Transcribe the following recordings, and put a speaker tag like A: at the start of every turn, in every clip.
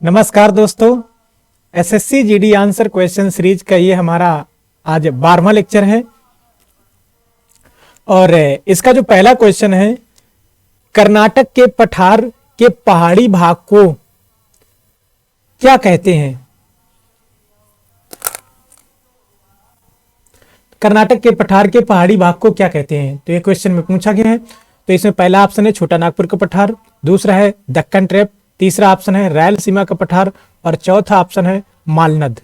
A: नमस्कार दोस्तों, SSC GD answer question series का ये हमारा आज 12वां लेक्चर है। और इसका जो पहला क्वेश्चन है, कर्नाटक के पठार के पहाड़ी भाग को क्या कहते हैं? कर्नाटक के पठार के पहाड़ी भाग को क्या कहते हैं? तो ये क्वेश्चन में पूछा गया है। तो इसमें पहला ऑप्शन है छोटा नागपुर का पठार, दूसरा है दक्कन ट्रैप, तीसरा ऑप्शन है रायलसीमा का पठार और चौथा ऑप्शन है मालनद।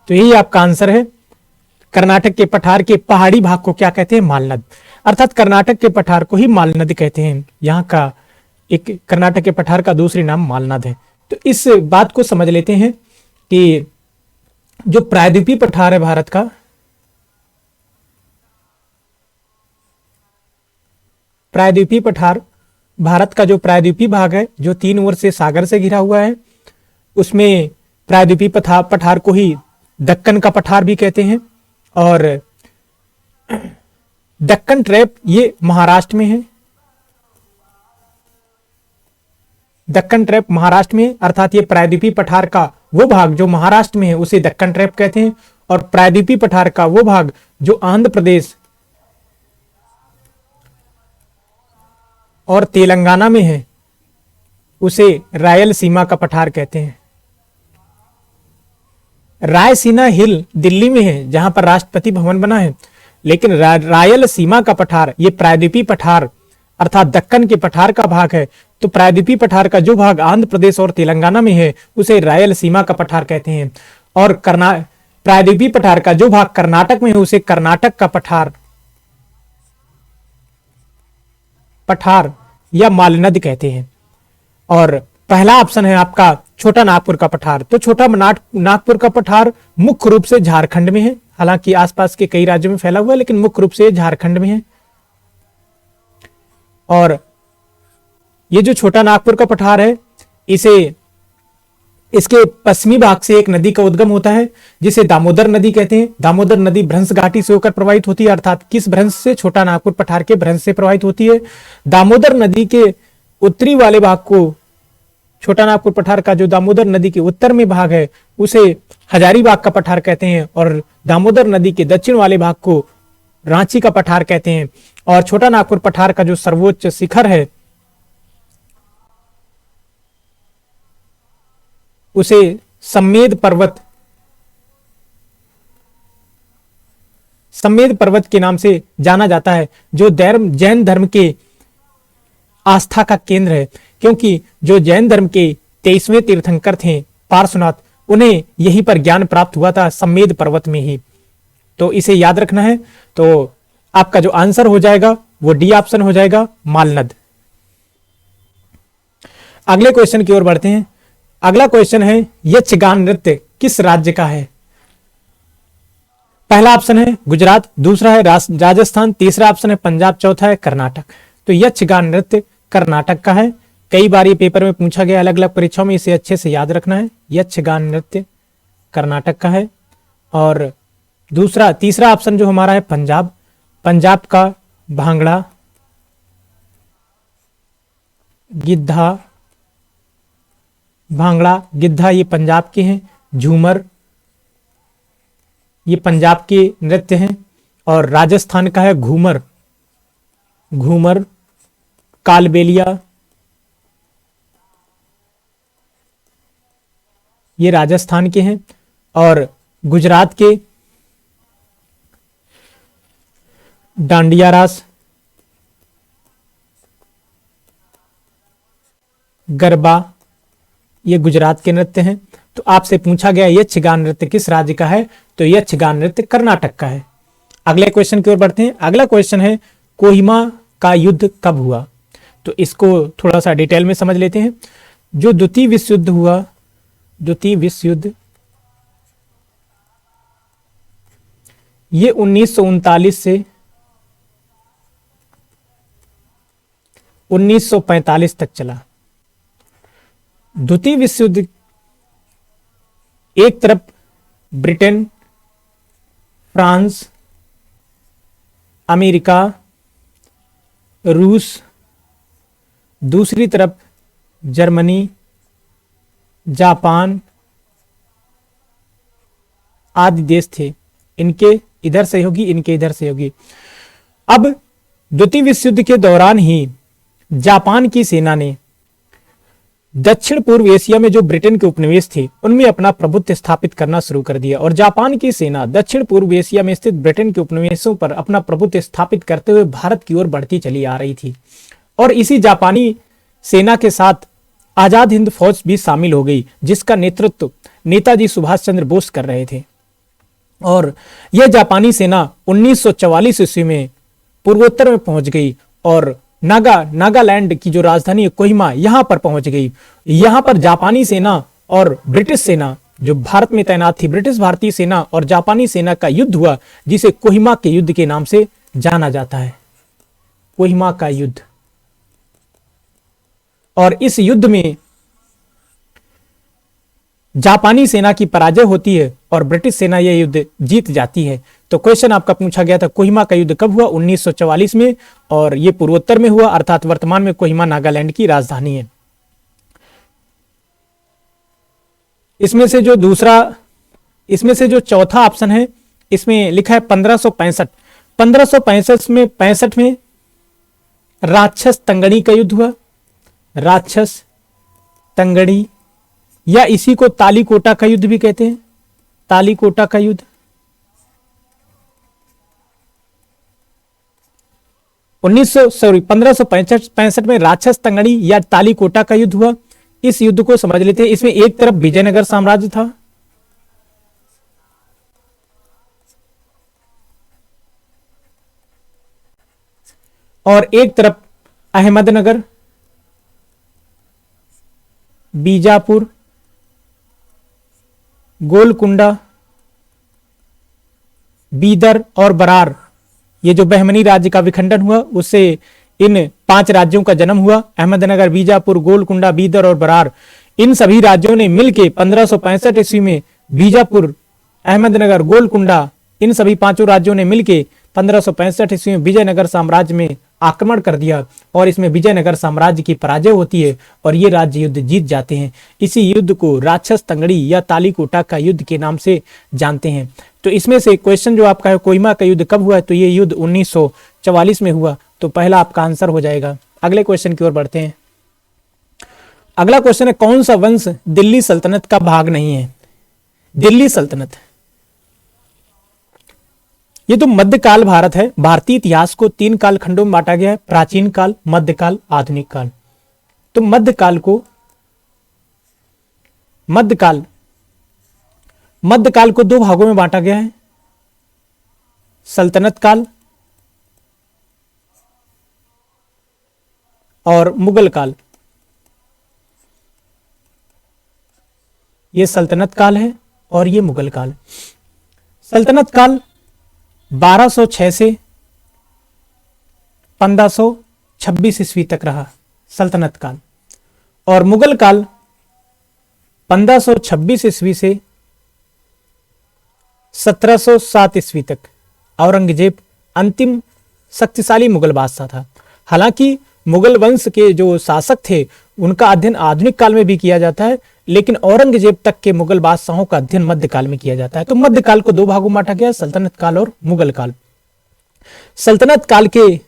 A: तो यही आपका आंसर है। कर्नाटक के पठार के पहाड़ी भाग को क्या कहते हैं? मालनद। अर्थात कर्नाटक के पठार को ही मालनद कहते हैं। यहाँ का एक कर्नाटक के पठार का दूसरी नाम मालनद है। तो इस बात को समझ लेते हैं कि जो प्रायद्वीपीय पठार है भारत का, प्रायद्वीपीय पठार भारत का जो प्रायद्वीपीय भाग है जो 3 ओर से सागर से घिरा हुआ है, उसमें प्रायद्वीपीय पठार को ही दक्कन का पठार भी कहते हैं। और दक्कन ट्रैप ये महाराष्ट्र में है। दक्कन ट्रैप महाराष्ट्र में, अर्थात ये प्रायद्वीपीय पठार का वो भाग जो महाराष्ट्र में है उसे दक्कन ट्रैप कहते हैं। और प्रायद्वीपीय पठार का वो भाग जो आंध्र प्रदेश और तेलंगाना में है उसे रायलसीमा का पठार कहते हैं। रायसीना हिल दिल्ली में है जहां पर राष्ट्रपति भवन बना है, लेकिन रायलसीमा का पठार ये प्रायद्वीपीय पठार अर्थात दक्कन के पठार का भाग है। तो प्रायद्वीपीय पठार का जो भाग आंध्र प्रदेश और तेलंगाना में है उसे रायलसीमा का पठार कहते हैं। और प्रायद्वीपीय पठार का जो भाग कर्नाटक में है उसे कर्नाटक का पठार या मालनद कहते हैं। और पहला ऑप्शन है आपका छोटा नागपुर का पठार। तो छोटा नागपुर का पठार मुख्य रूप से झारखंड में है, हालांकि आसपास के कई राज्यों में फैला हुआ है, लेकिन मुख्य रूप से झारखंड में है। और ये जो छोटा नागपुर का पठार है इसके पश्चिमी भाग से एक नदी का उद्गम होता है जिसे दामोदर नदी कहते हैं। दामोदर नदी भ्रंश घाटी से होकर प्रवाहित होती है। अर्थात किस भ्रंश से? छोटा नागपुर पठार के भ्रंश से प्रवाहित होती है। दामोदर नदी के उत्तरी वाले भाग को, छोटा नागपुर पठार का जो दामोदर नदी के उत्तर में भाग है उसे हजारीबाग का पठार कहते हैं। और दामोदर नदी के दक्षिण वाले भाग को रांची का पठार कहते हैं। और छोटा नागपुर पठार का जो सर्वोच्च शिखर है उसे सम्मेद पर्वत के नाम से जाना जाता है, जो जैन धर्म के आस्था का केंद्र है। क्योंकि जो जैन धर्म के 23वें तीर्थंकर थे पार्श्वनाथ, उन्हें यहीं पर ज्ञान प्राप्त हुआ था, सम्मेद पर्वत में ही। तो इसे याद रखना है। तो आपका जो आंसर हो जाएगा वो डी ऑप्शन हो जाएगा, मालनद। अगले क्वेश्चन की ओर बढ़ते हैं। अगला क्वेश्चन है, यक्षगान नृत्य किस राज्य का है? पहला ऑप्शन है गुजरात, दूसरा है राजस्थान, तीसरा ऑप्शन है पंजाब, चौथा है कर्नाटक। तो यक्षगान नृत्य कर्नाटक का है। कई बार ये पेपर में पूछा गया, अलग अलग परीक्षाओं में, इसे अच्छे से याद रखना है। यक्षगान नृत्य कर्नाटक का है। और तीसरा ऑप्शन जो हमारा है पंजाब, पंजाब का भांगड़ा, गिद्धा ये पंजाब के हैं। झूमर ये पंजाब के नृत्य हैं। और राजस्थान का है घूमर, कालबेलिया ये राजस्थान के हैं। और गुजरात के डांडिया रास, गरबा ये गुजरात के नृत्य हैं। तो आपसे पूछा गया यक्षगान नृत्य किस राज्य का है? तो यक्षगान नृत्य कर्नाटक का है। अगले क्वेश्चन की ओर बढ़ते हैं। अगला क्वेश्चन है, कोहिमा का युद्ध कब हुआ? तो इसको थोड़ा सा डिटेल में समझ लेते हैं। जो द्वितीय विश्व युद्ध हुआ, द्वितीय विश्व युद्ध ये 1939 से 1945 तक चला। द्वितीय विश्व युद्ध एक तरफ ब्रिटेन, फ्रांस, अमेरिका रूस, दूसरी तरफ जर्मनी, जापान आदि देश थे। इनके इधर सहयोगी, इनके इधर सहयोगी। अब द्वितीय विश्व युद्ध के दौरान ही जापान की सेना ने दक्षिण पूर्व एशिया में जो ब्रिटेन के उपनिवेश थे उनमें अपना प्रभुत्व स्थापित करना शुरू कर दिया और जापान की सेना दक्षिण पूर्व एशिया में स्थित ब्रिटेन के उपनिवेशों पर अपना प्रभुत्व स्थापित करते हुए भारत की ओर बढ़ती चली आ रही थी। और इसी जापानी सेना के साथ आजाद हिंद फौज भी शामिल हो गई, जिसका नेतृत्व नेताजी सुभाष चंद्र बोस कर रहे थे। और यह जापानी सेना 1944 ईस्वी में पूर्वोत्तर में पहुंच गई और नागालैंड की जो राजधानी है कोहिमा, यहां पर पहुंच गई। यहां पर जापानी सेना और ब्रिटिश सेना जो भारत में तैनात थी, ब्रिटिश भारतीय सेना और जापानी सेना का युद्ध हुआ, जिसे कोहिमा के युद्ध के नाम से जाना जाता है, कोहिमा का युद्ध। और इस युद्ध में जापानी सेना की पराजय होती है और ब्रिटिश सेना यह युद्ध जीत जाती है। तो क्वेश्चन आपका पूछा गया था कोहिमा का युद्ध कब हुआ? 1944 में, और यह पूर्वोत्तर में हुआ, अर्थात वर्तमान में कोहिमा नागालैंड की राजधानी है। इसमें से जो चौथा ऑप्शन है, इसमें लिखा है 1565। 1565 में 65 में राक्षस तंगड़ी का युद्ध हुआ, राक्षस तंगड़ी, या इसी को तालीकोटा का युद्ध भी कहते हैं, तालीकोटा का युद्ध। 1565 में राक्षस तंगड़ी या तालीकोटा का युद्ध हुआ। इस युद्ध को समझ लेते हैं। इसमें एक तरफ विजयनगर साम्राज्य था और एक तरफ अहमदनगर, बीजापुर, गोलकुंडा, बीदर और बरार। ये जो बहमनी राज्य का विखंडन हुआ उससे इन 5 राज्यों का जन्म हुआ। अहमदनगर, बीजापुर, गोलकुंडा, बीदर और बरार, इन सभी राज्यों ने मिलकर 1565 ईस्वी में बीजापुर, अहमदनगर, गोलकुंडा, इन सभी 5 राज्यों ने मिलकर 1565 ईस्वी में विजयनगर साम्राज्य में आक्रमण कर दिया और इसमें विजयनगर साम्राज्य की पराजय होती है और ये राज्य युद्ध जीत जाते हैं। इसी युद्ध को राक्षस तंगड़ी या तालीकोटा का युद्ध के नाम से जानते हैं। तो इसमें से क्वेश्चन जो आपका है कोहिमा का युद्ध कब हुआ है, तो ये युद्ध 1944 में हुआ, तो पहला आपका आंसर हो जाएगा। अगले क्वेश्चन की ओर बढ़ते हैं। अगला क्वेश्चन है कौन सा वंश दिल्ली सल्तनत का भाग नहीं है? दिल्ली सल्तनत, ये तो मध्यकाल भारत है। भारतीय इतिहास को 3 कालखंडों में बांटा गया है, प्राचीन काल, मध्यकाल, आधुनिक काल। तो मध्यकाल को 2 भागों में बांटा गया है, सल्तनत काल और मुगल काल। ये सल्तनत काल है और ये मुगल काल। सल्तनत काल 1206 से 1526 ईस्वी तक रहा सल्तनत काल, और मुगल काल 1526 ईस्वी से 1707 ईस्वी तक। औरंगजेब अंतिम शक्तिशाली मुगल बादशाह था। हालांकि मुगल वंश के जो शासक थे उनका अध्ययन आधुनिक काल में भी किया जाता है, लेकिन औरंगजेब तक के मुगल बादशाहों का अध्ययन मध्यकाल में किया जाता है। तो मध्यकाल को 2 भागों में बांटा गया, सल्तनत काल और मुगल काल। सल्तनत काल के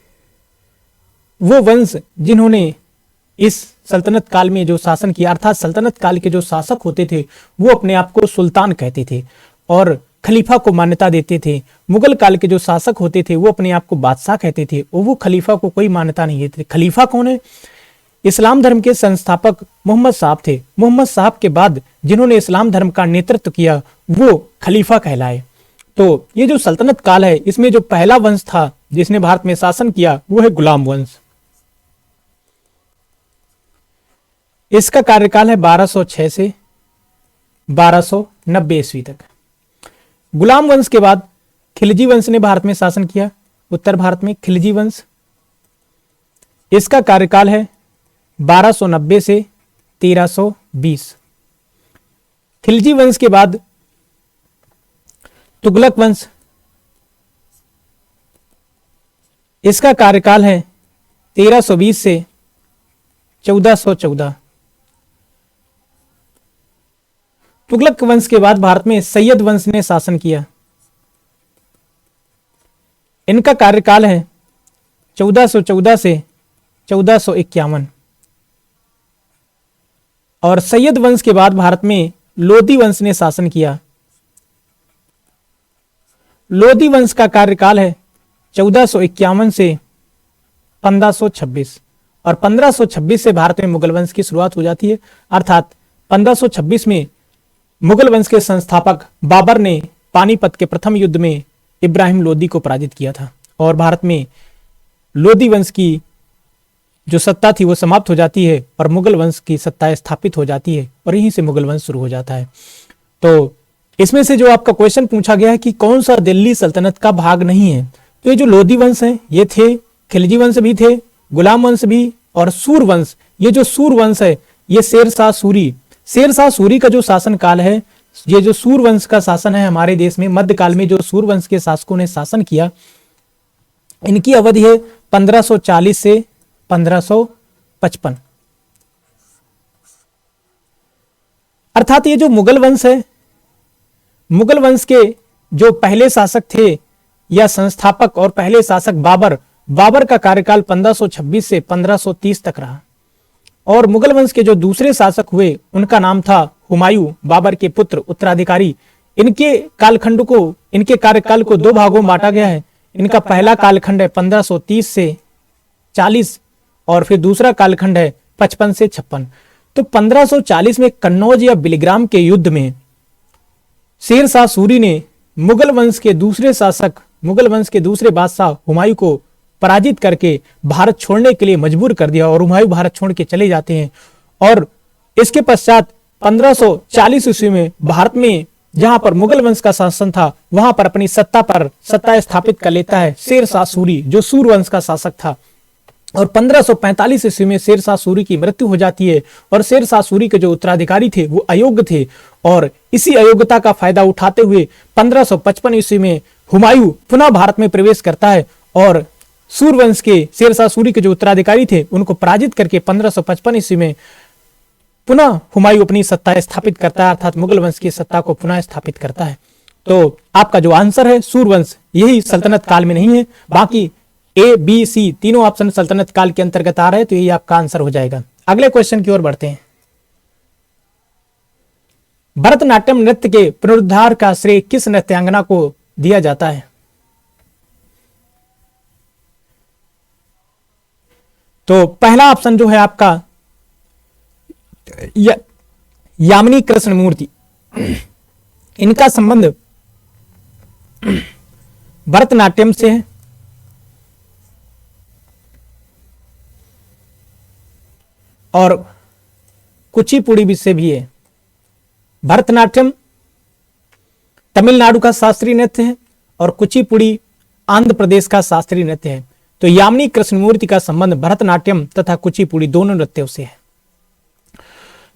A: वो वंश जिन्होंने इस सल्तनत काल में जो शासन किया, अर्थात सल्तनत काल के जो शासक होते थे वो अपने आप को सुल्तान कहते थे और खलीफा को मान्यता देते थे। मुगल काल के जो शासक होते थे वो अपने आप को बादशाह कहते थे और वो खलीफा को कोई मान्यता नहीं देते थे। खलीफा कौन है? इस्लाम धर्म के संस्थापक मोहम्मद साहब थे। मोहम्मद साहब के बाद जिन्होंने इस्लाम धर्म का नेतृत्व किया वो खलीफा कहलाए। तो ये जो सल्तनत काल है इसमें जो पहला वंश था जिसने भारत में शासन किया वो है गुलाम वंश। इसका कार्यकाल है 1206 से 1290 ईस्वी तक। गुलाम वंश के बाद खिलजी वंश ने भारत में शासन किया, उत्तर भारत में खिलजी वंश। इसका कार्यकाल है 1290 से 1320। खिलजी वंश के बाद तुगलक वंश, इसका कार्यकाल है 1320 से 1414। तुगलक वंश के बाद भारत में सैयद वंश ने शासन किया। इनका कार्यकाल है 1414 से 1451। और सैयद वंश के बाद भारत में लोदी वंश ने शासन किया। लोदी वंश का कार्यकाल है 1451 से 1526। और 1526 से भारत में मुगल वंश की शुरुआत हो जाती है। अर्थात 1526 में मुगल वंश के संस्थापक बाबर ने पानीपत के प्रथम युद्ध में इब्राहिम लोदी को पराजित किया था और भारत में लोदी वंश की जो सत्ता थी वो समाप्त हो जाती है और मुगल वंश की सत्ता स्थापित हो जाती है और यहीं से मुगल वंश शुरू हो जाता है। तो इसमें से जो आपका क्वेश्चन पूछा गया है कि कौन सा दिल्ली सल्तनत का भाग नहीं है, तो ये जो लोदी वंश है ये थे, खिलजी वंश भी थे, गुलाम वंश भी और सूर वंश। ये जो सूर वंश है ये शेरशाह सूरी का जो शासन काल है, ये जो सूर वंश का शासन है हमारे देश में मध्यकाल में जो सूर वंश के शासकों ने शासन किया, इनकी अवधि है 1540 से 1555। अर्थात ये जो मुगल वंश है, मुगल वंश के जो पहले शासक थे या संस्थापक और पहले शासक बाबर का कार्यकाल 1526 से 1530 तक रहा। और मुगल वंश के जो दूसरे शासक हुए उनका नाम था हुमायूं, बाबर के पुत्र उत्तराधिकारी। इनके कार्यकाल को दो भागों में बांटा गया है। इनका पहला कालखंड है 1530 से 40 और फिर दूसरा कालखंड है 55 से 56। तो 1540 में कन्नौज या बिलीग्राम के युद्ध में शेरशाह सूरी ने मुगल वंश के दूसरे बादशाह हुमायूं को पराजित करके भारत छोड़ने के लिए मजबूर कर दिया और हुमायूं भारत छोड़ के चले जाते हैं। और इसके पश्चात 1540 ईस्वी में भारत में जहां पर मुगल वंश का शासन था वहां पर अपनी सत्ता स्थापित कर लेता है शेरशाह सूरी, जो सूर वंश का शासक था। और 1545 ईस्वी में शेरशाह सूरी की मृत्यु हो जाती है और शेरशाह सूरी के जो उत्तराधिकारी थे वो अयोग्य थे और इसी अयोग्यता का फायदा उठाते हुए 1555 ईस्वी में हुमायूं पुनः भारत में प्रवेश करता है और सूरवंश के शेरशाह सूरी के जो उत्तराधिकारी थे उनको पराजित करके 1555 ईस्वी में पुनः हुमायूं अपनी सत्ता स्थापित करता है, अर्थात मुगल वंश की सत्ता को पुनः स्थापित करता है। तो आपका जो आंसर है सूरवंश, यही सल्तनत काल में नहीं है। बाकी ए बी सी तीनों ऑप्शन सल्तनत काल के अंतर्गत आ रहे हैं, तो यही आपका आंसर हो जाएगा। अगले क्वेश्चन की ओर बढ़ते हैं। भरतनाट्यम नृत्य के पुनरुद्धार का श्रेय किस नृत्यांगना को दिया जाता है? तो पहला ऑप्शन जो है आपका यामिनी कृष्णमूर्ति। इनका संबंध भरतनाट्यम से है और कुचिपुड़ी से भी है। भरतनाट्यम तमिलनाडु का शास्त्रीय नृत्य है और कुचिपुड़ी आंध्र प्रदेश का शास्त्रीय नृत्य है। तो यामिनी कृष्णमूर्ति का संबंध भरतनाट्यम तथा कुचिपुड़ी दोनों नृत्यों से है।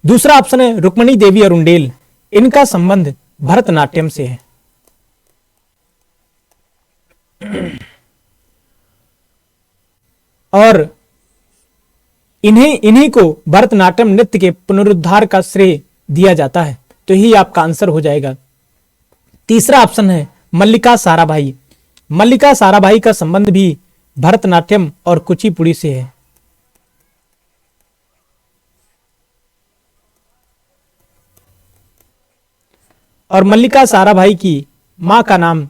A: दूसरा ऑप्शन है रुक्मिणी देवी अरुंडेल। इनका संबंध भरतनाट्यम से है। और इन्हीं को भरतनाट्यम नृत्य के पुनरुद्धार का श्रेय दिया जाता है। तो यही आपका आंसर हो जाएगा। तीसरा ऑप्शन है मल्लिका साराभाई। मल्लिका साराभाई का संबंध भी भरतनाट्यम और कुचिपुड़ी से है। और मल्लिका साराभाई की मां का नाम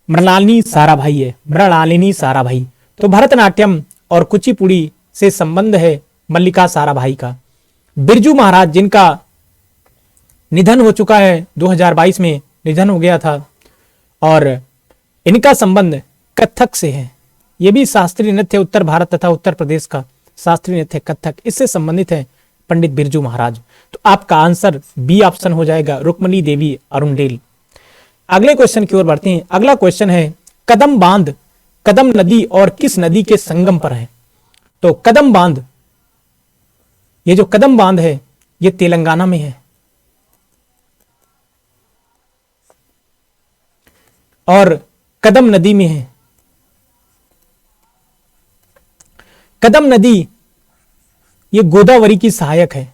A: मृणालिनी साराभाई है, मृणालिनी साराभाई। तो भरतनाट्यम और कुचिपुड़ी से संबंध है मल्लिका साराभाई का। बिरजू महाराज, जिनका निधन हो चुका है, 2022 में निधन हो गया था, और इनका संबंध कथक से है। यह भी शास्त्रीय नृत्य, उत्तर भारत तथा उत्तर प्रदेश का शास्त्रीय नृत्य कथक, इससे संबंधित है पंडित बिरजू महाराज। तो आपका आंसर बी ऑप्शन हो जाएगा, रुक्मिणी देवी अरुंडेल। अगले क्वेश्चन की ओर बढ़ते हैं। अगला क्वेश्चन है कदम बांध कदम नदी और किस नदी के संगम पर है? तो कदम बांध, ये जो कदम बांध है ये तेलंगाना में है और कदम नदी में है। कदम नदी ये गोदावरी की सहायक है।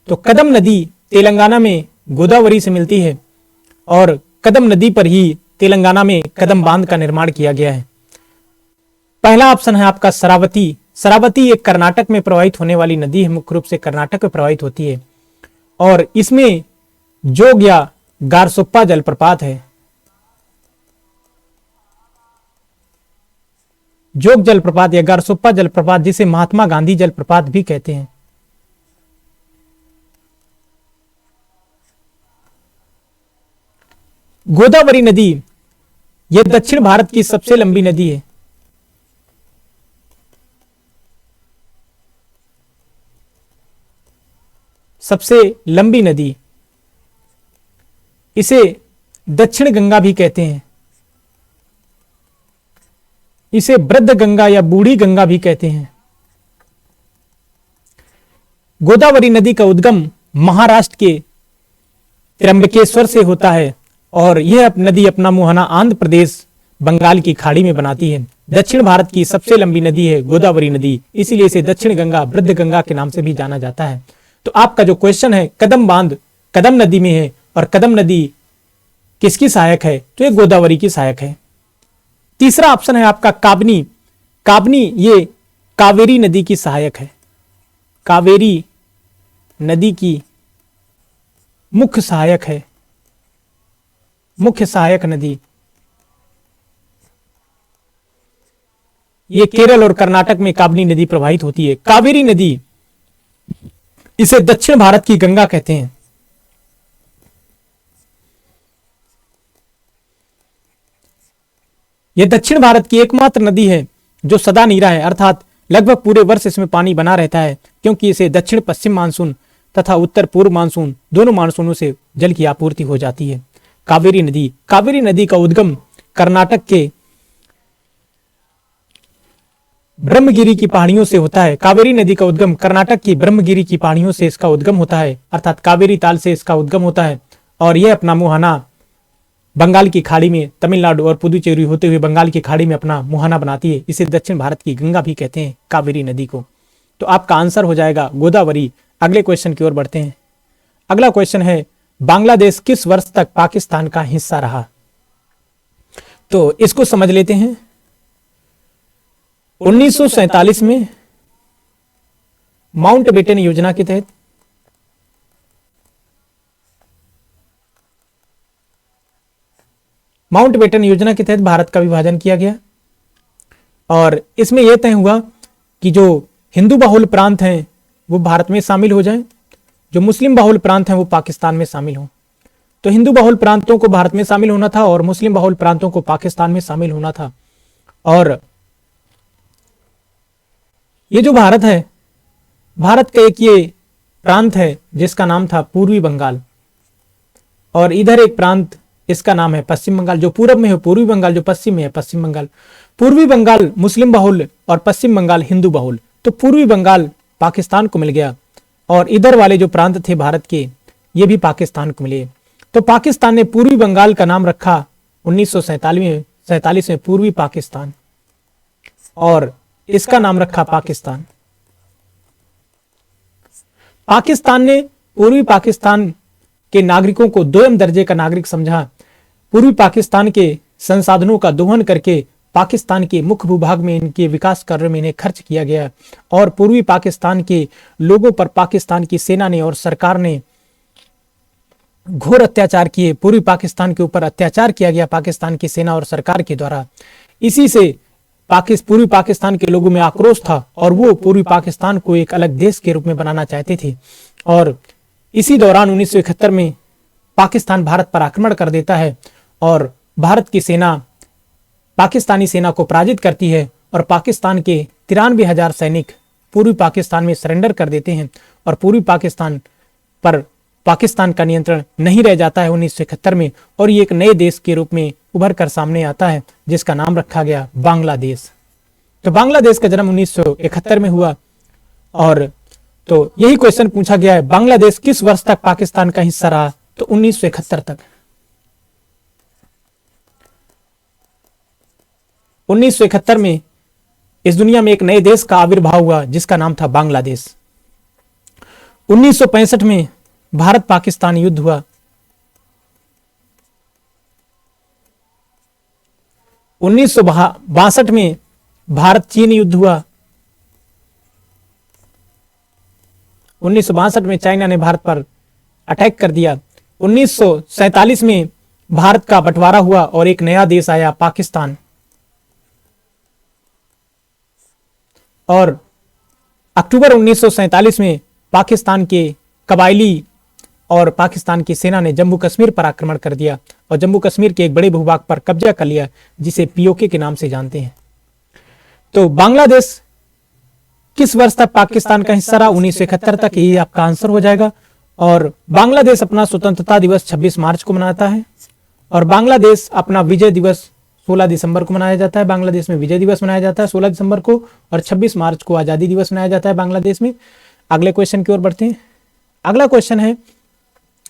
A: तो कदम नदी तेलंगाना में गोदावरी से मिलती है और कदम नदी पर ही तेलंगाना में कदम बांध का निर्माण किया गया है। पहला ऑप्शन है आपका शरावती। शरावती एक कर्नाटक में प्रवाहित होने वाली नदी है, मुख्य रूप से कर्नाटक में प्रवाहित होती है और इसमें जोग या गारसोप्पा जलप्रपात है। जोग जलप्रपात या गारसोप्पा जलप्रपात, जिसे महात्मा गांधी जलप्रपात भी कहते हैं। गोदावरी नदी यह दक्षिण भारत की सबसे लंबी नदी है। सबसे लंबी नदी, इसे दक्षिण गंगा भी कहते हैं, इसे वृद्ध गंगा या बूढ़ी गंगा भी कहते हैं। गोदावरी नदी का उद्गम महाराष्ट्र के त्र्यंबकेश्वर से होता है और यह नदी अपना मुहाना आंध्र प्रदेश बंगाल की खाड़ी में बनाती है। दक्षिण भारत की सबसे लंबी नदी है गोदावरी नदी, इसीलिए इसे दक्षिण गंगा, वृद्ध गंगा के नाम से भी जाना जाता है। तो आपका जो क्वेश्चन है कदम बांध कदम नदी में है और कदम नदी किसकी सहायक है, तो ये गोदावरी की सहायक है। तीसरा ऑप्शन है आपका काबनी। काबनी ये कावेरी नदी की सहायक है। कावेरी नदी की मुख्य सहायक है, मुख्य सहायक नदी। ये केरल और कर्नाटक में काबनी नदी प्रवाहित होती है। कावेरी नदी, इसे दक्षिण भारत की गंगा कहते हैं। यह दक्षिण भारत की एकमात्र नदी है जो सदा नीरा है, अर्थात लगभग पूरे वर्ष इसमें पानी बना रहता है, क्योंकि इसे दक्षिण पश्चिम मानसून तथा उत्तर पूर्व मानसून दोनों मानसूनों से जल की आपूर्ति हो जाती है। कावेरी नदी, कावेरी नदी का उद्गम कर्नाटक के ब्रह्मगिरी की पहाड़ियों से होता है। कावेरी नदी का उद्गम कर्नाटक की ब्रह्मगिरी की पहाड़ियों से इसका उद्गम होता है, अर्थात कावेरी ताल से इसका उद्गम होता है और यह अपना मुहाना बंगाल की खाड़ी में, तमिलनाडु और पुदुचेरी होते हुए बंगाल की खाड़ी में अपना मुहाना बनाती है। इसे दक्षिण भारत की गंगा भी कहते हैं, कावेरी नदी को। तो आपका आंसर हो जाएगा गोदावरी। अगले क्वेश्चन की ओर बढ़ते हैं। अगला क्वेश्चन है, बांग्लादेश किस वर्ष तक पाकिस्तान का हिस्सा रहा? तो इसको समझ लेते हैं। 1947 में माउंटबेटन योजना के तहत माउंटबेटन योजना के तहत भारत का विभाजन किया गया और इसमें यह तय हुआ कि जो हिंदू बहुल प्रांत हैं वो भारत में शामिल हो जाएं, जो मुस्लिम बहुल प्रांत हैं वो पाकिस्तान में शामिल हों। तो हिंदू बहुल प्रांतों को भारत में शामिल होना था और मुस्लिम बहुल प्रांतों को पाकिस्तान में शामिल होना था। और ये जो भारत है, भारत का एक ये प्रांत है जिसका नाम था पूर्वी बंगाल और इधर एक प्रांत, इसका नाम है पश्चिम बंगाल। जो पूरब में है पूर्वी बंगाल, जो पश्चिम में है पश्चिम बंगाल। पूर्वी बंगाल मुस्लिम बहुल और पश्चिम बंगाल हिंदू बहुल। तो पूर्वी बंगाल पाकिस्तान को मिल गया और इधर वाले जो प्रांत थे भारत के, ये भी पाकिस्तान को मिले। तो पाकिस्तान ने पूर्वी बंगाल का नाम रखा 1947 में पूर्वी पाकिस्तान और इसका नाम रखा पाकिस्तान। पाकिस्तान ने पूर्वी पाकिस्तान के नागरिकों को दोयम दर्जे का नागरिक समझा। पूर्वी पाकिस्तान के संसाधनों का दोहन करके पाकिस्तान के मुख्य भूभाग में इनके विकास कार्य में इन्हें खर्च किया गया और पूर्वी पाकिस्तान के लोगों पर पाकिस्तान की सेना ने और सरकार ने घोर अत्याचार किए। पूर्वी पाकिस्तान के ऊपर अत्याचार किया गया पाकिस्तान की सेना और सरकार के द्वारा। इसी से पूर्वी पाकिस्तान के लोगों में आक्रोश था और वो पूर्वी पाकिस्तान को एक अलग देश के रूप में बनाना चाहते थे। और इसी दौरान 1971 में पाकिस्तान भारत पर आक्रमण कर देता है और भारत की सेना पाकिस्तानी सेना को पराजित करती है और पाकिस्तान के 93,000 सैनिक पूर्वी पाकिस्तान में सरेंडर कर देते हैं और पूर्वी पाकिस्तान पर पाकिस्तान का नियंत्रण नहीं रह जाता है 1971 में और ये एक नए देश के रूप में उभर कर सामने आता है जिसका नाम रखा गया बांग्लादेश। तो बांग्लादेश का जन्म 1971 में हुआ और तो यही क्वेश्चन पूछा गया है, बांग्लादेश किस वर्ष तक पाकिस्तान का हिस्सा रहा? तो 1971 तक। 1971 में इस दुनिया में एक नए देश का आविर्भाव हुआ जिसका नाम था बांग्लादेश। 1965 में भारत पाकिस्तान युद्ध हुआ। 1962 में भारत चीन युद्ध हुआ। 1962 में चाइना ने भारत पर अटैक कर दिया। 1947 में भारत का बंटवारा हुआ और एक नया देश आया, पाकिस्तान। और अक्टूबर 1947 में पाकिस्तान के कबायली और पाकिस्तान की सेना ने जम्मू कश्मीर पर आक्रमण कर दिया और जम्मू कश्मीर के एक बड़े भूभाग पर कब्जा कर लिया, जिसे पीओके के नाम से जानते हैं। तो बांग्लादेश किस वर्ष तक पाकिस्तान का हिस्सा रहा? 1971 तक, ये आपका आंसर हो जाएगा। और बांग्लादेश अपना स्वतंत्रता दिवस 26 मार्च को मनाता है और बांग्लादेश अपना विजय दिवस 16 दिसंबर को मनाया जाता है। बांग्लादेश में विजय दिवस मनाया जाता है 16 दिसंबर को और 26 मार्च को आजादी दिवस मनाया जाता है बांग्लादेश में। अगले क्वेश्चन की ओर बढ़ते हैं। अगला क्वेश्चन है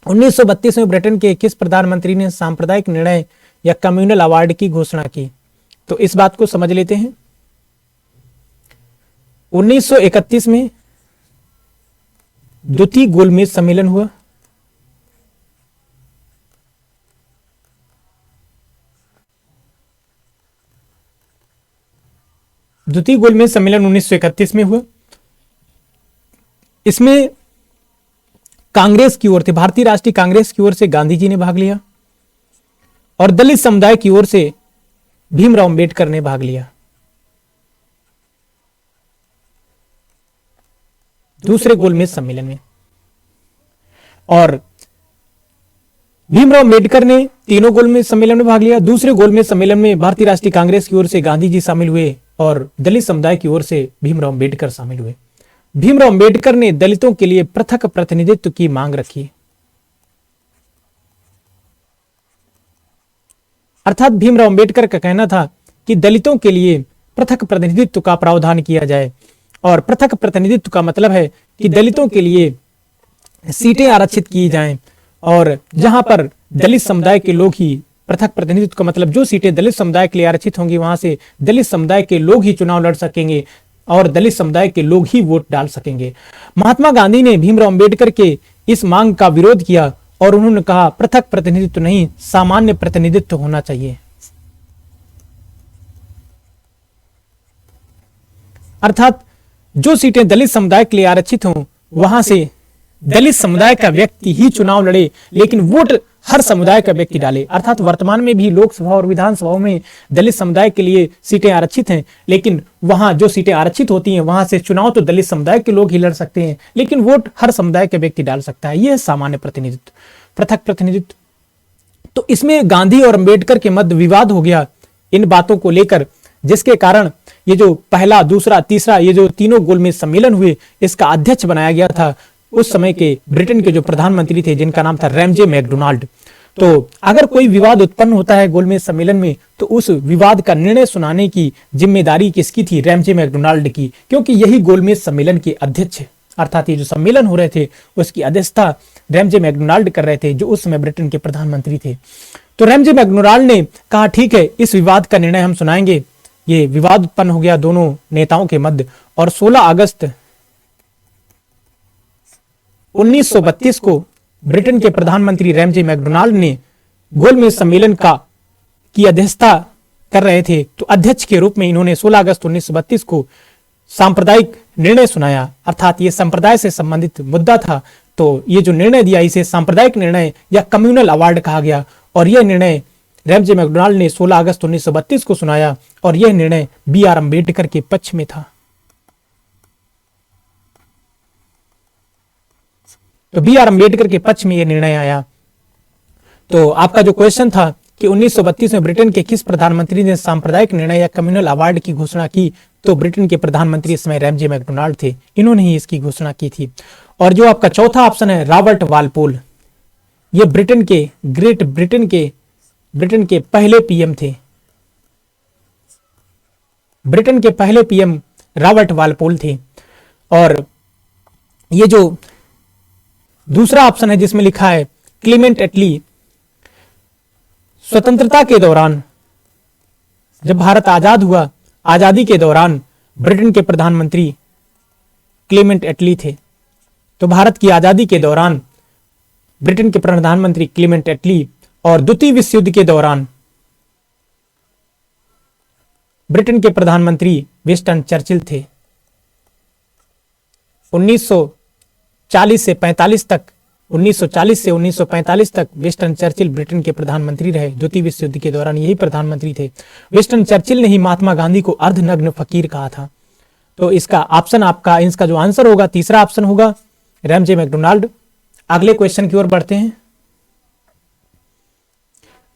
A: 1932 में ब्रिटेन के किस प्रधानमंत्री ने सांप्रदायिक निर्णय या कम्युनल अवार्ड की घोषणा की? तो इस बात को समझ लेते हैं। 1931 में द्वितीय गोलमेज सम्मेलन हुआ। द्वितीय गोलमेज सम्मेलन 1931 में हुआ। इसमें कांग्रेस की ओर से, भारतीय राष्ट्रीय कांग्रेस की ओर से गांधी जी ने भाग लिया और दलित समुदाय की ओर से भीमराव अंबेडकर ने भाग लिया। दूसरे गोलमेज सम्मेलन में और भीमराव अंबेडकर ने तीनों गोलमेज सम्मेलन में भाग लिया। दूसरे गोलमेज सम्मेलन में भारतीय राष्ट्रीय कांग्रेस की ओर से गांधी जी शामिल हुए और दलित समुदाय की ओर से भीमराव अंबेडकर शामिल हुए। भीमराव अंबेडकर ने दलितों के लिए पृथक प्रतिनिधित्व की मांग रखी। अर्थात भीमराव अंबेडकर का कहना था कि दलितों के लिए पृथक प्रतिनिधित्व का प्रावधान किया जाए और पृथक प्रतिनिधित्व का मतलब है कि दलितों के लिए सीटें आरक्षित की जाएं और जहां पर दलित समुदाय के लोग ही, पृथक प्रतिनिधित्व का मतलब जो सीटें दलित समुदाय के लिए आरक्षित होंगी वहां से दलित समुदाय के लोग ही चुनाव लड़ सकेंगे और दलित समुदाय के लोग ही वोट डाल सकेंगे। महात्मा गांधी ने भीमराव अंबेडकर के इस मांग का विरोध किया और उन्होंने कहा पृथक प्रतिनिधित्व नहीं, सामान्य प्रतिनिधित्व होना चाहिए। अर्थात जो सीटें दलित समुदाय के लिए आरक्षित हों वहां से दलित समुदाय का व्यक्ति ही चुनाव लड़े, लेकिन वोट हर समुदाय का व्यक्ति डाले। अर्थात वर्तमान में भी लोकसभा और विधानसभाओं में दलित समुदाय के लिए सीटें आरक्षित हैं, लेकिन वहां जो सीटें आरक्षित होती हैं वहां से चुनाव तो दलित समुदाय के लोग ही लड़ सकते हैं, लेकिन वोट हर समुदाय के व्यक्ति डाल सकता है। यह है सामान्य प्रतिनिधित्व, पृथक प्रतिनिधित्व। तो इसमें गांधी और अंबेडकर के मध्य विवाद हो गया इन बातों को लेकर, जिसके कारण ये जो पहला, दूसरा, तीसरा, ये जो तीनों गोलमेज सम्मेलन हुए, इसका अध्यक्ष बनाया गया था उस समय के ब्रिटेन के जो प्रधानमंत्री थे जिनका नाम था रैमजे मैकडोनाल्ड। तो अगर कोई विवाद उत्पन्न होता है गोलमेज सम्मेलन में तो उस विवाद का निर्णय सुनाने की जिम्मेदारी किसकी थी? रैमजे मैकडोनाल्ड की, क्योंकि यही गोलमेज सम्मेलन के अध्यक्ष, अर्थात ये जो सम्मेलन हो रहे थे उसकी अध्यक्षता रैमजे मैकडोनाल्ड कर रहे थे, जो उस समय ब्रिटेन के प्रधानमंत्री थे। तो रैमजे मैकडोनाल्ड ने कहा ठीक है, इस विवाद का निर्णय हम सुनाएंगे। ये विवाद उत्पन्न हो गया दोनों नेताओं के मध्य और 16 अगस्त 1932 को ब्रिटेन के प्रधानमंत्री रैमजे मैकडोनाल्ड ने गोलमेज सम्मेलन की अध्यक्षता कर रहे थे। तो अध्यक्ष के रूप में इन्होंने 16 अगस्त 1932 को सांप्रदायिक निर्णय सुनाया, अर्थात ये संप्रदाय से संबंधित मुद्दा था। तो ये जो निर्णय दिया इसे सांप्रदायिक निर्णय या कम्युनल अवार्ड कहा गया और यह निर्णय रैमजे मैकडोनाल्ड ने 16 अगस्त 1932 को सुनाया और यह निर्णय बी.आर. अंबेडकर के पक्ष में था। तो बी.आर. अंबेडकर के पक्ष में यह निर्णय आया। तो आपका जो क्वेश्चन था कि 1932 में ब्रिटेन के किस प्रधानमंत्री ने सांप्रदायिक निर्णय या कम्युनल अवार्ड की घोषणा की, तो ब्रिटेन के प्रधानमंत्री इस समय रैमजे मैकडोनाल्ड थे, इन्होंने ही इसकी घोषणा की थी। और जो आपका चौथा ऑप्शन है रॉबर्ट वालपोल, ये ब्रिटेन के पहले पीएम थे। ब्रिटेन के पहले पीएम रॉबर्ट वालपोल थे। और ये जो दूसरा ऑप्शन है जिसमें लिखा है क्लीमेंट एटली, स्वतंत्रता के दौरान जब भारत आजाद हुआ, आजादी के दौरान ब्रिटेन के प्रधानमंत्री क्लेमेंट एटली थे। तो भारत की आजादी के दौरान ब्रिटेन के प्रधानमंत्री क्लेमेंट एटली और द्वितीय विश्व युद्ध के दौरान ब्रिटेन के प्रधानमंत्री विंस्टन चर्चिल थे। 1940 से 1945 तक विंस्टन चर्चिल ब्रिटेन के प्रधानमंत्री रहे। द्वितीय विश्व युद्ध के दौरान यही प्रधानमंत्री थे। विंस्टन चर्चिल ने ही महात्मा गांधी को अर्धनग्न फकीर कहा था। तो इसका ऑप्शन आपका, इसका जो आंसर होगा तीसरा ऑप्शन होगा रैमजे मैकडोनाल्ड। अगले क्वेश्चन की ओर बढ़ते हैं।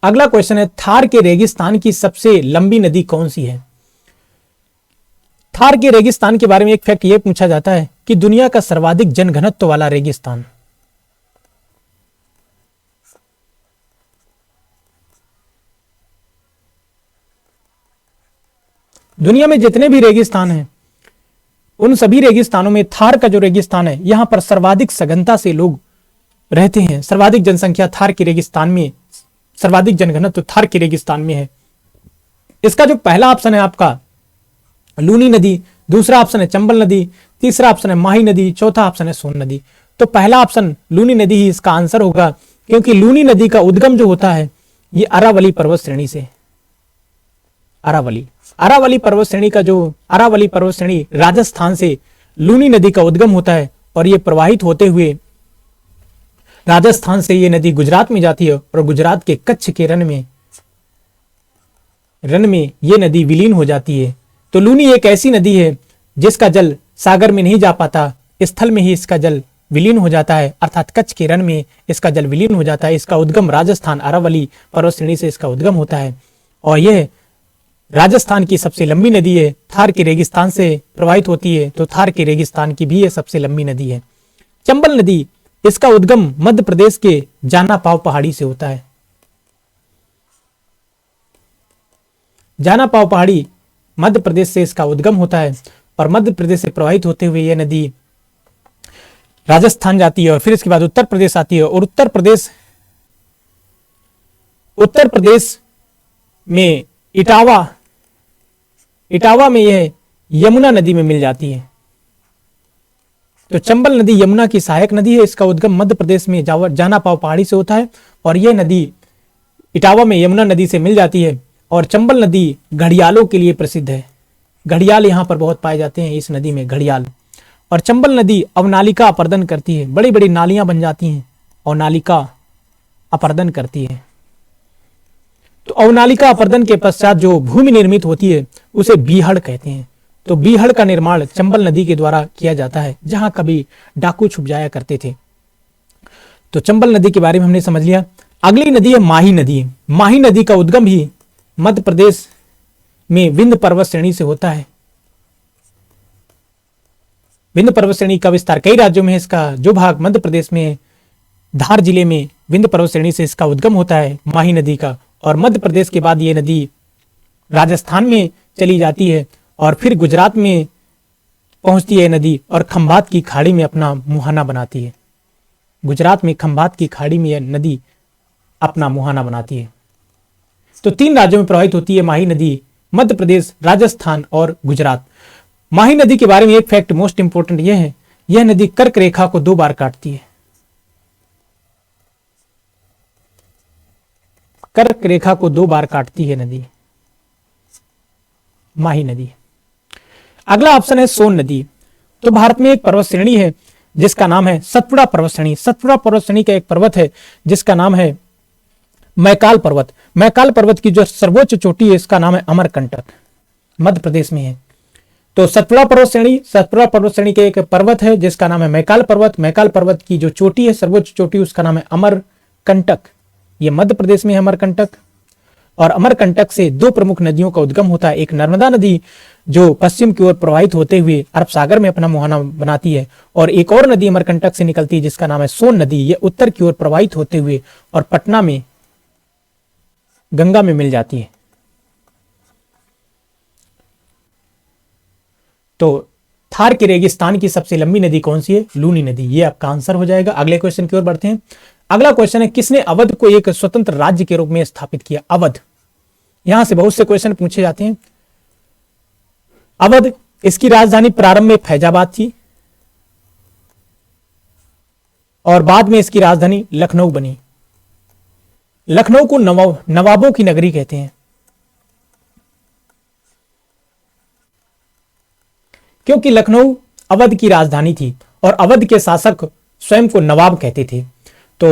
A: अगला क्वेश्चन है, थार के रेगिस्तान की सबसे लंबी नदी कौन सी है? थार के रेगिस्तान के बारे में एक फैक्ट यह पूछा जाता है कि दुनिया का सर्वाधिक जनघनत्व वाला रेगिस्तान। दुनिया में जितने भी रेगिस्तान हैं उन सभी रेगिस्तानों में थार का जो रेगिस्तान है, यहां पर सर्वाधिक सघनता से लोग रहते हैं। सर्वाधिक जनसंख्या थार के रेगिस्तान में, सर्वाधिक जनघनत्व थार के रेगिस्तान में है। इसका जो पहला ऑप्शन है आपका लूनी नदी, दूसरा ऑप्शन है चंबल नदी, तीसरा ऑप्शन है माही नदी, चौथा ऑप्शन है सोन नदी। तो पहला ऑप्शन लूनी नदी ही इसका आंसर होगा, क्योंकि लूनी नदी का उद्गम जो होता है ये अरावली पर्वत श्रेणी से। अरावली पर्वत श्रेणी का जो अरावली पर्वत श्रेणी राजस्थान से लूनी नदी का उद्गम होता है और ये प्रवाहित होते हुए राजस्थान से ये नदी गुजरात में जाती है और गुजरात के कच्छ के रन में ये नदी विलीन हो जाती है। तो लूनी एक ऐसी नदी है जिसका जल सागर में नहीं जा पाता, स्थल में ही इसका जल विलीन हो जाता है, अर्थात कच्छ के रन में इसका जल विलीन हो जाता है। इसका उद्गम राजस्थान अरावली पर्वत श्रेणी से इसका उद्गम होता है और यह राजस्थान की सबसे लंबी नदी है। थार के रेगिस्तान से प्रवाहित होती है, तो थार के रेगिस्तान की भी यह सबसे लंबी नदी है। चंबल नदी, इसका उद्गम मध्य प्रदेश के जाना पाव पहाड़ी से होता है। जाना पाव पहाड़ी मध्य प्रदेश से इसका उद्गम होता है और मध्य प्रदेश से प्रवाहित होते हुए यह नदी राजस्थान जाती है और फिर इसके बाद उत्तर प्रदेश आती है और उत्तर प्रदेश में इटावा में यह यमुना नदी में मिल जाती है। तो चंबल नदी यमुना की सहायक नदी है। इसका उद्गम मध्य प्रदेश में जाना पाव पहाड़ी से होता है और यह नदी इटावा में यमुना नदी से मिल जाती है। और चंबल नदी घड़ियालों के लिए प्रसिद्ध है। घड़ियाल यहाँ पर बहुत पाए जाते हैं, इस नदी में घड़ियाल। और चंबल नदी अवनालिका अपर्दन करती है, बड़ी बड़ी नालियां बन जाती हैं और नालिका अपर्दन करती है। तो अवनालिका अपर्दन के पश्चात जो भूमि निर्मित होती है उसे बीहड़ कहते हैं। तो बीहड़ का निर्माण चंबल नदी के द्वारा किया जाता है, जहां कभी डाकू छुप जाया करते थे। तो चंबल नदी के बारे में हमने समझ लिया। अगली नदी है माही नदी। माही नदी का उद्गम भी मध्य प्रदेश में विंध्य पर्वत श्रेणी से होता है। विंध्य पर्वत श्रेणी का विस्तार कई राज्यों में है। इसका जो भाग मध्य प्रदेश में धार जिले में विंध्य पर्वत श्रेणी से इसका उद्गम होता है माही नदी का। और मध्य प्रदेश के बाद ये नदी राजस्थान में चली जाती है और फिर गुजरात में पहुंचती है नदी और खंभात की खाड़ी में अपना मुहाना बनाती है। गुजरात में खंभात की खाड़ी में यह नदी अपना मुहाना बनाती है। तो 3 राज्यों में प्रवाहित होती है माही नदी, मध्य प्रदेश, राजस्थान और गुजरात। माही नदी के बारे में एक फैक्ट मोस्ट इंपोर्टेंट यह है, यह नदी कर्क रेखा को 2 बार काटती है। कर्क रेखा को 2 बार काटती है नदी माही नदी। अगला ऑप्शन है सोन नदी। तो भारत में एक पर्वत श्रेणी है जिसका नाम है सतपुड़ा पर्वत श्रेणी। सतपुड़ा पर्वत श्रेणी का एक पर्वत है जिसका नाम है मैकाल पर्वत। मैकाल पर्वत की जो सर्वोच्च चोटी है इसका नाम है अमरकंटक, मध्य प्रदेश में है। तो सतपुड़ा पर्वत श्रेणी के एक पर्वत है जिसका नाम है मैकाल पर्वत। मैकाल पर्वत की जो चोटी है, सर्वोच्च चोटी, उसका नाम है अमरकंटक। ये मध्य प्रदेश में है अमरकंटक। और अमरकंटक से 2 प्रमुख नदियों का उद्गम होता है। एक नर्मदा नदी जो पश्चिम की ओर प्रवाहित होते हुए अरब सागर में अपना मुहाना बनाती है और एक और नदी अमरकंटक से निकलती है जिसका नाम है सोन नदी। ये उत्तर की ओर प्रवाहित होते हुए और पटना में गंगा में मिल जाती है। तो थार के रेगिस्तान की सबसे लंबी नदी कौन सी है? लूनी नदी। ये आपका आंसर हो जाएगा। अगले क्वेश्चन की ओर बढ़ते हैं। अगला क्वेश्चन है, किसने अवध को एक स्वतंत्र राज्य के रूप में स्थापित किया? अवध यहां से बहुत से क्वेश्चन पूछे जाते हैं। अवध, इसकी राजधानी प्रारंभ में फैजाबाद थी और बाद में इसकी राजधानी लखनऊ बनी। लखनऊ को नवाबों की नगरी कहते हैं, क्योंकि लखनऊ अवध की राजधानी थी और अवध के शासक स्वयं को नवाब कहते थे। तो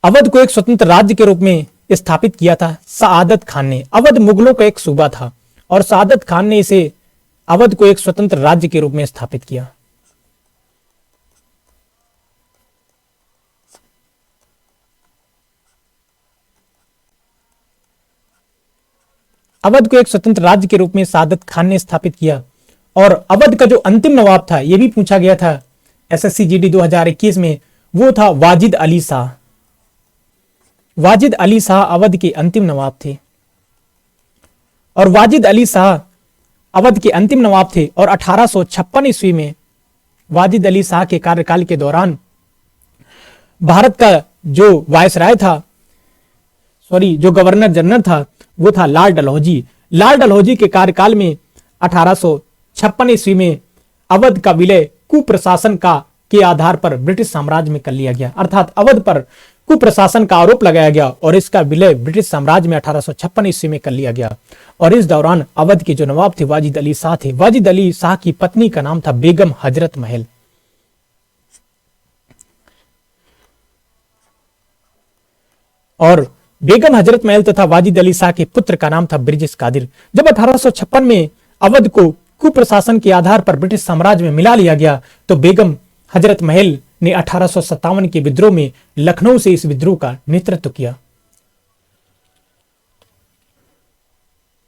A: अवध को एक स्वतंत्र राज्य के रूप में स्थापित किया था सआदत खान ने। अवध मुगलों का एक सूबा था और सआदत खान ने इसे अवध को एक स्वतंत्र राज्य के रूप में स्थापित किया। अवध को एक स्वतंत्र राज्य के रूप में सआदत खान ने स्थापित किया। और अवध का जो अंतिम नवाब था, यह भी पूछा गया था एसएससी जीडी 2021 में, वो था वाजिद अली शाह। वाजिद अली शाह अवध के अंतिम नवाब थे और वाजिद अली शाह अवध के अंतिम नवाब थे। और 1856 ईस्वी में वाजिद अली शाह के कार्यकाल के दौरान भारत का जो वायसराय था, जो गवर्नर जनरल था, वो था लाल डलहौजी। लाल डलहौजी के कार्यकाल में 1856 ईस्वी में अवध का विलय कुप्रशासन के आधार पर ब्रिटिश साम्राज्य में कर लिया गया। अर्थात अवध पर कुप्रशासन का आरोप लगाया गया और इसका विलय ब्रिटिश साम्राज्य में 1856 ईस्वी में कर लिया गया। और इस दौरान अवध के जो नवाब थे वाजिद अली शाह थे। वाजिद अली शाह की पत्नी का नाम था बेगम हजरत महल। और बेगम हजरत महल तथा वाजिद अली शाह के पुत्र का नाम था ब्रिजेश कादिर। जब 1856 में अवध को कुप्रशासन के आधार पर ब्रिटिश साम्राज्य में मिला लिया गया तो बेगम हजरत महल ने 1857 के विद्रोह में लखनऊ से इस विद्रोह का नेतृत्व किया।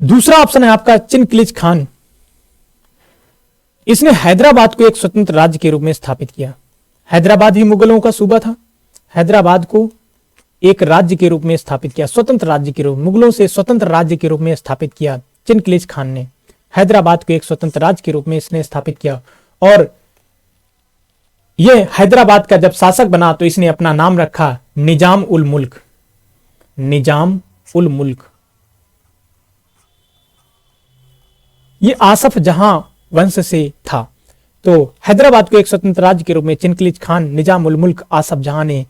A: दूसरा ऑप्शन है आपका चिनकिलिज खान। इसने हैदराबाद को एक स्वतंत्र राज्य के रूप में स्थापित किया। हैदराबाद भी मुगलों का सूबा था। हैदराबाद को एक राज्य के रूप में स्थापित किया, स्वतंत्र राज्य के रूप, मुगलों से स्वतंत्र राज्य के रूप में स्थापित किया चिनकिलिज खान ने। हैदराबाद को एक स्वतंत्र राज्य के रूप में इसने स्थापित किया। और यह हैदराबाद का जब शासक बना तो इसने अपना नाम रखा निजाम उल मुल्क। निजाम उल मुल्क। यह आसफ जहां वंश से था। तो हैदराबाद को एक स्वतंत्र राज्य के रूप में चिनकिलिज खान, निजाम उल मुल्क, आसफ जहां ने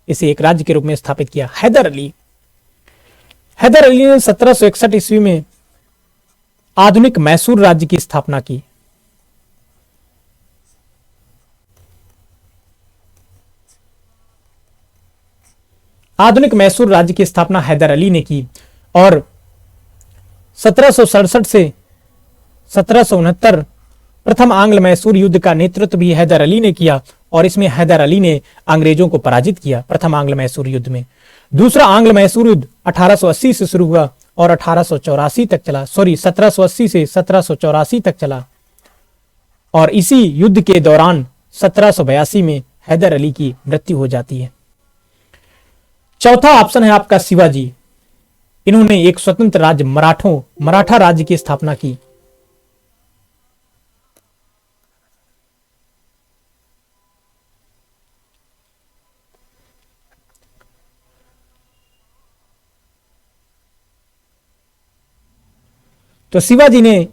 A: इसे एक राज्य के रूप में स्थापित किया। हैदर अली ने 1761 ईस्वी में आधुनिक मैसूर राज्य की स्थापना की। आधुनिक मैसूर राज्य की स्थापना हैदर अली ने की। और 1767 से 1769 प्रथम आंग्ल मैसूर युद्ध का नेतृत्व भी हैदर अली ने किया और इसमें हैदर अली ने अंग्रेजों को पराजित किया प्रथम आंग्ल मैसूर युद्ध में। दूसरा आंग्ल मैसूर युद्ध 1880 से शुरू हुआ और 1884 तक चला। 1780 से 1784 तक चला। और इसी युद्ध के दौरान 1782 में हैदर अली की मृत्यु हो जाती है। चौथा ऑप्शन है आपका शिवाजी। इन्होंने एक स्वतंत्र राज्य मराठा राज्य की स्थापना की। तो शिवाजी ने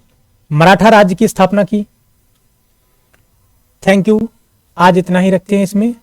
A: मराठा राज्य की स्थापना की। थैंक यू, आज इतना ही रखते हैं इसमें।